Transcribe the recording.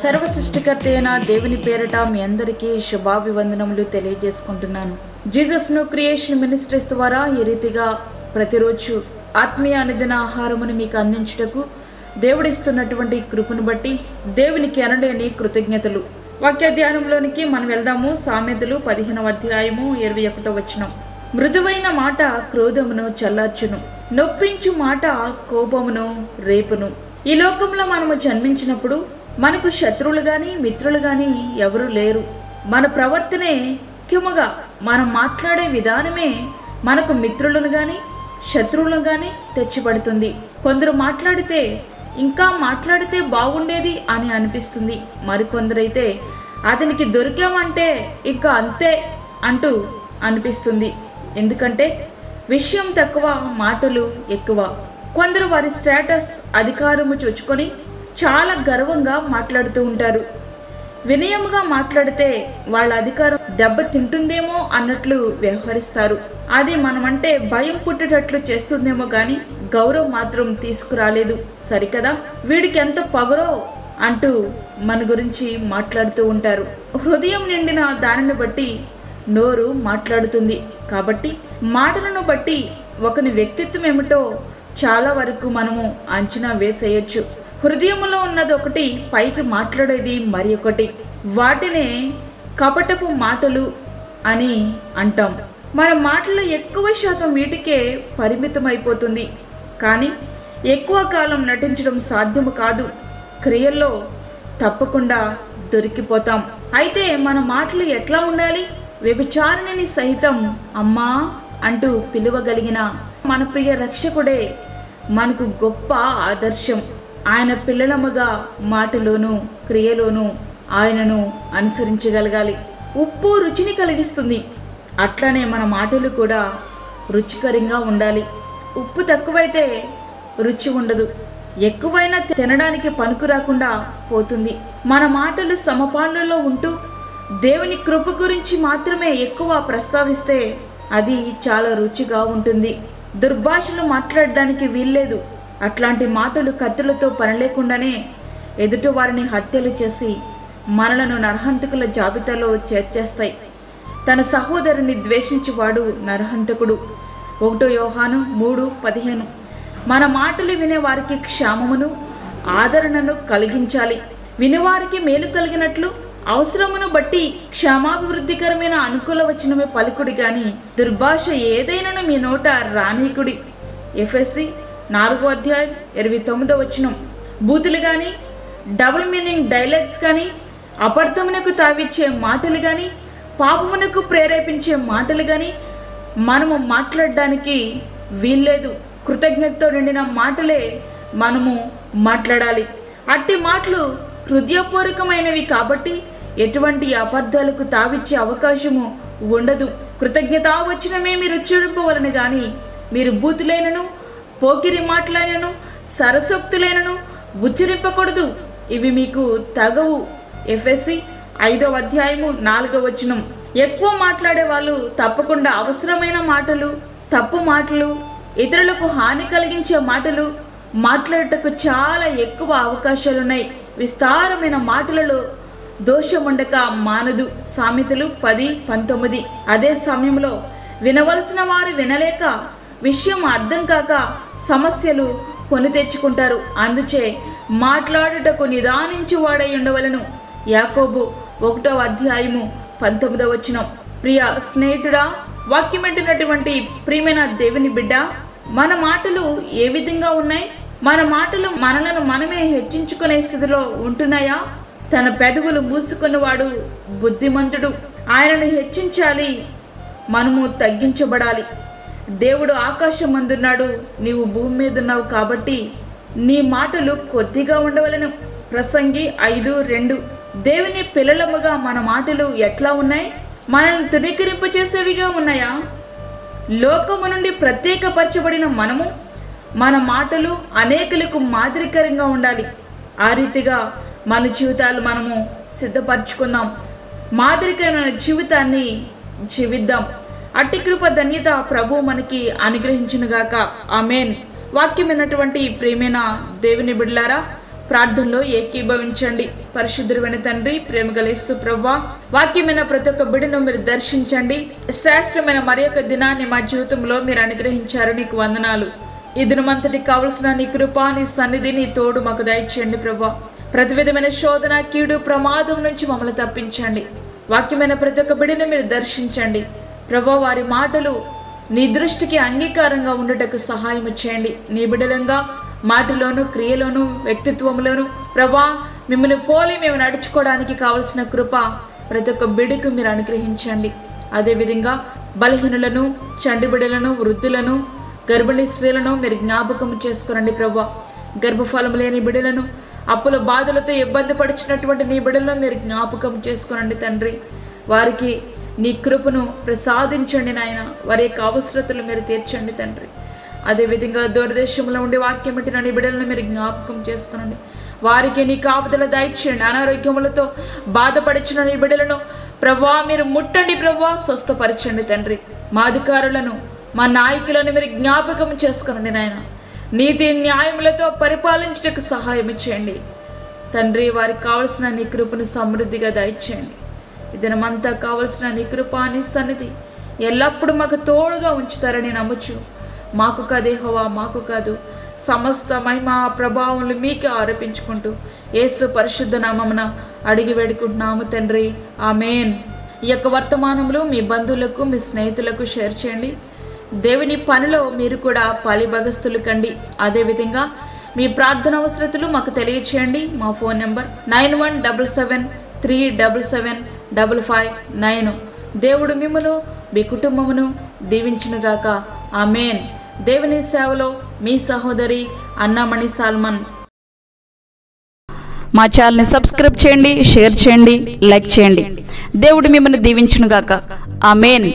సర్వ సృష్టికర్త అయిన దేవుని పేరట మీ అందరికీ శుభాభివందనములు తెలియజేసుకుంటున్నాను. జీసస్ ను క్రియేషన్ మినిస్ట్రీస్ ద్వారా ఈ రీతిగా ప్రతిరోజు ఆత్మీయ అనుదిన ఆహారమును మీకు అందించుటకు దేవుడిస్తున్నటువంటి కృపను బట్టి దేవునికి అనలేని కృతజ్ఞతలు. వాక్య ధ్యానంలోనికి మనం వెళ్దాము. సామెతలు 15వ అధ్యాయము 21వ వచనం. మృదువైన మాట క్రోధమును చల్లార్చును, నొప్పించు మాట కోపమును రేపును. ఈ లోకంలో మనము జన్మించినప్పుడు మనకు శత్రువులు కానీ మిత్రులు కానీ ఎవరు లేరు. మన ప్రవర్తనే ముఖ్యముగా మనం మాట్లాడే విధానమే మనకు మిత్రులను కానీ శత్రువులను కానీ తెచ్చిపడుతుంది. కొందరు మాట్లాడితే ఇంకా మాట్లాడితే బాగుండేది అని అనిపిస్తుంది. మరికొందరైతే అతనికి దొరికామంటే ఇంకా అంతే అంటూ అనిపిస్తుంది. ఎందుకంటే విషయం తక్కువ, మాటలు ఎక్కువ. కొందరు వారి స్టేటస్ అధికారము చూచుకొని చాలా గర్వంగా మాట్లాడుతూ ఉంటారు. వినయముగా మాట్లాడితే వాళ్ళ అధికారం దెబ్బ తింటుందేమో అన్నట్లు వ్యవహరిస్తారు. అది మనమంటే భయం పుట్టేటట్లు చేస్తుందేమో కానీ గౌరవం మాత్రం తీసుకురాలేదు. సరికదా, వీడికి ఎంత పొగరో అంటూ మన గురించి మాట్లాడుతూ ఉంటారు. హృదయం నిండిన దానిని బట్టి నోరు మాట్లాడుతుంది. కాబట్టి మాటలను బట్టి ఒకని వ్యక్తిత్వం ఏమిటో చాలా వరకు మనము అంచనా వేసేయచ్చు. హృదయంలో ఉన్నది ఒకటి, పైకి మాట్లాడేది మరి ఒకటి. వాటినే కపటపు మాటలు అని అంటాం. మన మాటలు ఎక్కువ శాతం వీటికే పరిమితం అయిపోతుంది. కానీ ఎక్కువ కాలం నటించడం సాధ్యము కాదు. క్రియల్లో తప్పకుండా దొరికిపోతాం. అయితే మన మాటలు ఎట్లా ఉండాలి? వ్యభిచారిణిని సహితం అమ్మా అంటూ పిలువగలిగిన మన ప్రియ రక్షకుడే మనకు గొప్ప ఆదర్శం. ఆయన పిల్లలముగా మాటలోను క్రియలోను ఆయనను అనుసరించగలగాలి. ఉప్పు రుచిని కలిగిస్తుంది. అట్లానే మన మాటలు కూడా రుచికరంగా ఉండాలి. ఉప్పు తక్కువైతే రుచి ఉండదు, ఎక్కువైనా తినడానికి పనికి రాకుండా పోతుంది. మన మాటలు సమపాళ్ళలో ఉంటూ దేవుని కృప గురించి మాత్రమే ఎక్కువ ప్రస్తావిస్తే అది చాలా రుచిగా ఉంటుంది. దుర్భాషలు మాట్లాడడానికి వీల్లేదు. అట్లాంటి మాటలు కత్తులతో పని లేకుండానే ఎదుటి వారిని హత్యలు చేసి మనలను నరహంతకుల జాబితాలో చేర్చేస్తాయి. తన సహోదరుని ద్వేషించువాడు నరహంతకుడు. 1 యోహాను 3:15. మన మాటలు వినే వారికి క్షేమమును ఆదరణను కలిగించాలి. వినివారికి మేలు కలిగినట్లు అవసరమును బట్టి క్షేమాభివృద్ధికరమైన అనుకూల వచనమే పలుకుడి గాని దుర్భాష ఏదైనాను మీ నోట రానీకుడి. ఎఫెసీ 4వ అధ్యాయం 29వ వచనం. బూతులు కానీ, డబుల్ మీనింగ్ డైలాగ్స్ కానీ, అబద్ధమునకు తావిచ్చే మాటలు కానీ, పాపమునకు ప్రేరేపించే మాటలు కానీ మనము మాట్లాడడానికి వీల్లేదు. కృతజ్ఞతతో నిండిన మాటలే మనము మాట్లాడాలి. అట్టి మాటలు హృదయపూర్వకమైనవి కాబట్టి ఎటువంటి అబద్ధాలకు తావిచ్చే అవకాశము ఉండదు. కృతజ్ఞతావచనమే మీరు ఉచ్చరింపవలను కానీ మీరు బూతులైనను పోకిరి మాటలైనను సరసోక్తులైనను ఉచ్చరింపకూడదు. ఇవి మీకు తగవు. ఎఫెసీ 5వ అధ్యాయము 4వ వచనం. ఎక్కువ మాట్లాడే వాళ్ళు తప్పకుండా అవసరమైన మాటలు, తప్పు మాటలు, ఇతరులకు హాని కలిగించే మాటలు మాట్లాడటకు చాలా ఎక్కువ అవకాశాలున్నాయి. విస్తారమైన మాటలలో దోషముండక మానదు. సామెతలు 10:19. అదే సమయంలో వినవలసిన వారు వినలేక విషయం అర్థం కాక సమస్యలు కొని తెచ్చుకుంటారు. అందుచే మాట్లాడుటకు నిదానించువాడై ఉండవలను. యాకోబు 1వ అధ్యాయము 19వ వచనం. ప్రియ స్నేహితుడా, వాక్యమంటున్నటువంటి ప్రియమైన దేవుని బిడ్డ, మన మాటలు ఏ విధంగా ఉన్నాయి? మన మాటలు మనలను మనమే హెచ్చించుకునే స్థితిలో ఉంటున్నాయా? తన పెదవులు మూసుకున్నవాడు బుద్ధిమంతుడు. ఆయనను హెచ్చించాలి, మనము తగ్గించబడాలి. దేవుడు ఆకాశం అందున్నాడు, నీవు భూమి మీద ఉన్నావు కాబట్టి నీ మాటలు కొద్దిగా ఉండవలను. ప్రసంగి 5:2. దేవుని పిల్లలముగా మన మాటలు ఎట్లా ఉన్నాయి? మనల్ని తునీకరింపు చేసేవిగా ఉన్నాయా? లోకము నుండి ప్రత్యేకపరచబడిన మనము మన మాటలు అనేకులకు మాదిరికరంగా ఉండాలి. ఆ రీతిగా మన జీవితాలు మనము సిద్ధపరచుకుందాం. మాదిరికరమైన జీవితాన్ని జీవిద్దాం. అట్టి కృప ధన్యత ప్రభు మనకి అనుగ్రహించునుగాక. ఆమేన్. వాక్యం విన్నటువంటి ప్రియమైన దేవుని బిడ్డలారా, ప్రార్థనలో ఏకీభవించండి. పరిశుద్ధుడైన తండ్రి, ప్రేమగల యేసు ప్రభువా, వాక్యమైన ప్రతి ఒక్క బిడ్డను మీరు దర్శించండి. శ్రేష్టమైన మరి యొక్క దినాన్ని మా జీవితంలో మీరు అనుగ్రహించారు. నీకు వందనాలు. ఈ దినమంతటికి కావలసిన నీ కృప, నీ సన్నిధి, నీ తోడు మాకు దయచేయండి ప్రభువా. ప్రతి విధమైన శోధన, కీడు, ప్రమాదం నుంచి మమ్మల్ని తప్పించండి. వాక్యమైన ప్రతి ఒక్క బిడ్డను మీరు దర్శించండి ప్రభువా. వారి మాటలు నీ దృష్టికి అంగీకారంగా ఉండటకు సహాయం చేయండి. నీ బిడ్డలంగా మాటలోను, క్రియలోను, వ్యక్తిత్వంలోను ప్రభువా మిమ్మల్ని పోలి మేము నడుచుకోవడానికి కావలసిన కృప ప్రతి ఒక్క బిడ్డకు మీరు అనుగ్రహించండి. అదేవిధంగా బలహీనులను, చంటి బిడ్డలను, వృద్ధులను, గర్భిణీ స్త్రీలను మీరు జ్ఞాపకం చేసుకురండి ప్రభువా. గర్భఫలం లేని బిడ్డలను, అప్పుల బాధలతో ఇబ్బంది పడుచున్నటువంటి నీ బిడ్డలను మీరు జ్ఞాపకం చేసుకునండి తండ్రి. వారికి నీ కృపను ప్రసాదించండి నాయన. వారి యొక్క అవసరతలు మీరు తీర్చండి తండ్రి. అదేవిధంగా దూరదేశంలో ఉండి వాక్యం పెట్టిన నీ బిడ్డలను మీరు జ్ఞాపకం చేసుకునండి. వారికి నీ కాపుదల దయచేయండి. అనారోగ్యములతో బాధపడిచిన నీ బిడ్డలను ప్రభువా మీరు ముట్టండి ప్రభువా, స్వస్థపరచండి తండ్రి. మా అధికారులను, మా నాయకులను మీరు జ్ఞాపకం చేసుకునండి నాయన. నీతి న్యాయములతో పరిపాలించటకు సహాయం చేయండి తండ్రి. వారికి కావలసిన నీ కృపను సమృద్ధిగా దయచేయండి. ఈ దినమంతా కావలసిన నీ కృప, నీ సన్నిధి ఎల్లప్పుడూ మాకు తోడుగా ఉంచుతారని నమ్ముచు, మాకు కాదు యెహోవా, మాకు కాదు, సమస్త మహిమ ప్రభావములు మీకే ఆరోపించుకుంటూ యేసు పరిశుద్ధ నామమున అడిగి వేడుకుంటున్నాము తండ్రి. ఆమేన్. ఈ యొక్క వర్తమానములు మీ బంధువులకు, మీ స్నేహితులకు షేర్ చేయండి. దేవుని పనిలో మీరు కూడా పాలిభాగస్తులు కండి. అదేవిధంగా మీ ప్రార్థన అవసరతలు మాకు తెలియచేయండి. మా ఫోన్ నెంబర్ 9177377559. దేవుడు మిమ్మును, మీ కుటుంబమును దీవించునుగాక. ఆమేన్. దేవుని సేవలో మీ సహోదరి అన్నామణి సాల్మన్. మా ఛానల్ని సబ్స్క్రైబ్ చేయండి, షేర్ చేయండి, లైక్ చేయండి. దేవుడు మిమ్మల్ని దీవించునుగాక. ఆమేన్.